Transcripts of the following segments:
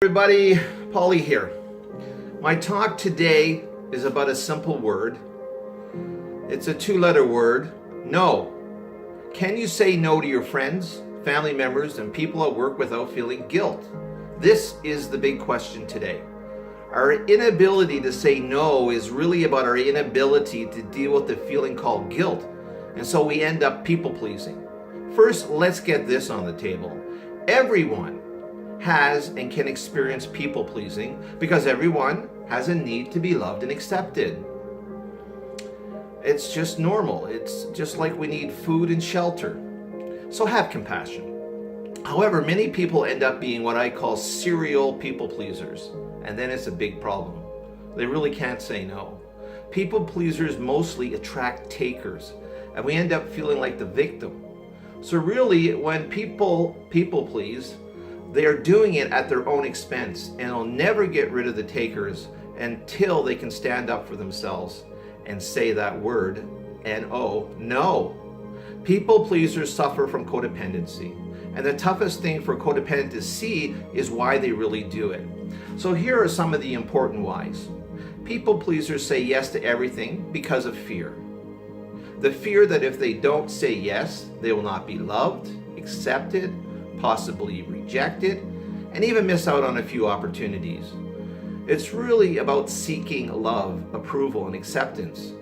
Everybody, Paulie here. My talk today is about a simple word. It's a two-letter word, no. Can you say no to your friends, family members, and people at work without feeling guilt? This is the big question today. Our inability to say no is really about our inability to deal with the feeling called guilt, and so we end up people-pleasing. First, let's get this on the table. Everyone has and can experience people-pleasing because everyone has a need to be loved and accepted. It's just normal. It's just like we need food and shelter. So have compassion. However, many people end up being what I call serial people-pleasers, and then it's a big problem. They really can't say no. People-pleasers mostly attract takers, and we end up feeling like the victim. So really, when people please, they are doing it at their own expense, and will never get rid of the takers until they can stand up for themselves and say that word, N-O, no. People pleasers suffer from codependency, and the toughest thing for codependent to see is why they really do it. So here are some of the important whys. People pleasers say yes to everything because of fear. The fear that if they don't say yes, they will not be loved, accepted, possibly rejected, and even miss out on a few opportunities. It's really about seeking love, approval, and acceptance.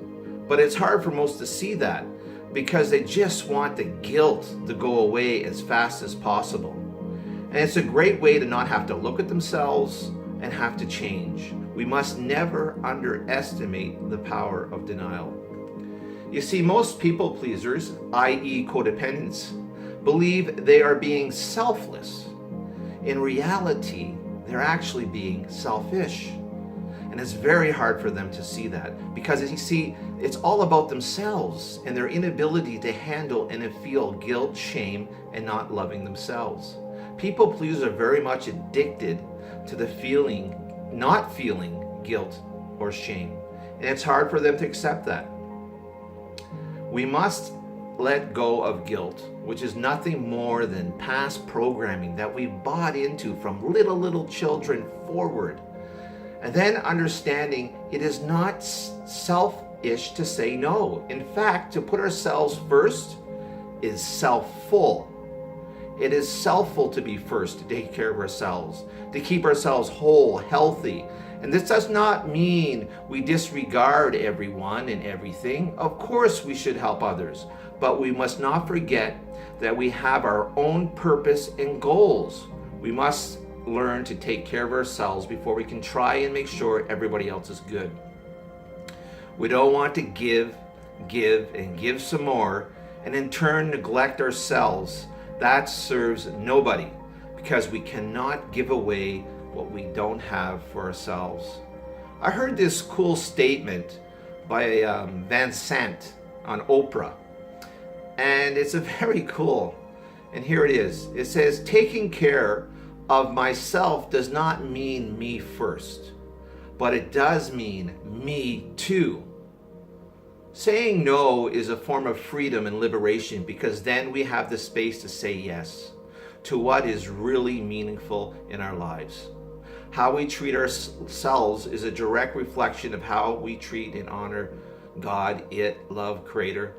But it's hard for most to see that because they just want the guilt to go away as fast as possible. And it's a great way to not have to look at themselves and have to change. We must never underestimate the power of denial. You see, most people pleasers, i.e. codependents, believe they are being selfless. In reality, they're actually being selfish. And it's very hard for them to see that because, you see, it's all about themselves and their inability to handle and to feel guilt, shame, and not loving themselves. People pleasers are very much addicted to the feeling, not feeling guilt or shame. And it's hard for them to accept that. We must let go of guilt, which is nothing more than past programming that we bought into from little children forward. And then understanding it is not selfish to say no. In fact, to put ourselves first is self-full. It is selfful to be first, to take care of ourselves, to keep ourselves whole, healthy. And this does not mean we disregard everyone and everything. Of course we should help others, but we must not forget that we have our own purpose and goals. We must learn to take care of ourselves before we can try and make sure everybody else is good. We don't want to give, and give some more, and in turn neglect ourselves. That serves nobody, because we cannot give away what we don't have for ourselves. I heard this cool statement by Van Sant on Oprah, and it's a very cool, and here it is. It says, taking care of myself does not mean me first, but it does mean me too. Saying no is a form of freedom and liberation because then we have the space to say yes to what is really meaningful in our lives. How we treat ourselves is a direct reflection of how we treat and honor God, love, Creator.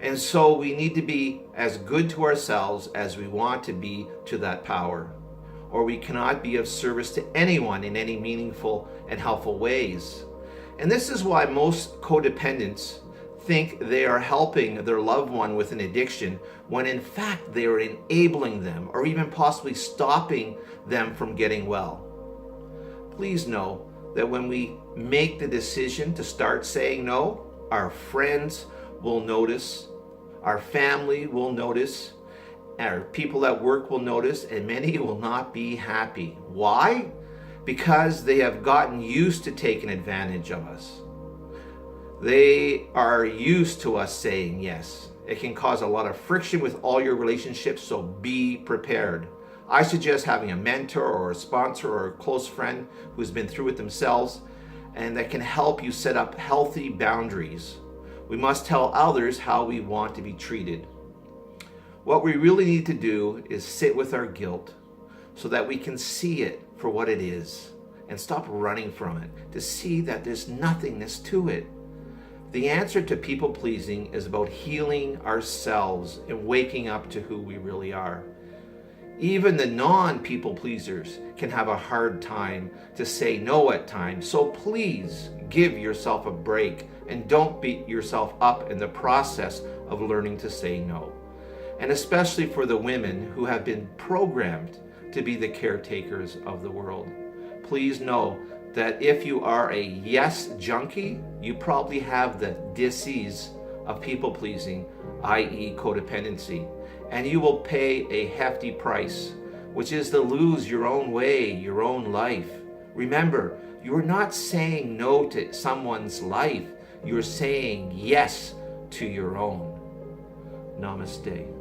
And so we need to be as good to ourselves as we want to be to that power, or we cannot be of service to anyone in any meaningful and helpful ways. And this is why most codependents think they are helping their loved one with an addiction, when in fact they are enabling them or even possibly stopping them from getting well. Please know that when we make the decision to start saying no, our friends will notice, our family will notice, our people at work will notice, and many will not be happy. Why? Because they have gotten used to taking advantage of us. They are used to us saying yes. It can cause a lot of friction with all your relationships, so be prepared. I suggest having a mentor or a sponsor or a close friend who's been through it themselves and that can help you set up healthy boundaries. We must tell others how we want to be treated. What we really need to do is sit with our guilt so that we can see it for what it is and stop running from it, to see that there's nothingness to it. The answer to people pleasing is about healing ourselves and waking up to who we really are. Even the non-people pleasers can have a hard time to say no at times, so please give yourself a break and don't beat yourself up in the process of learning to say no. And especially for the women who have been programmed to be the caretakers of the world. Please know that if you are a yes junkie, you probably have the disease of people pleasing, i.e. codependency, and you will pay a hefty price, which is to lose your own way, your own life. Remember, you're not saying no to someone's life, you're saying yes to your own. Namaste.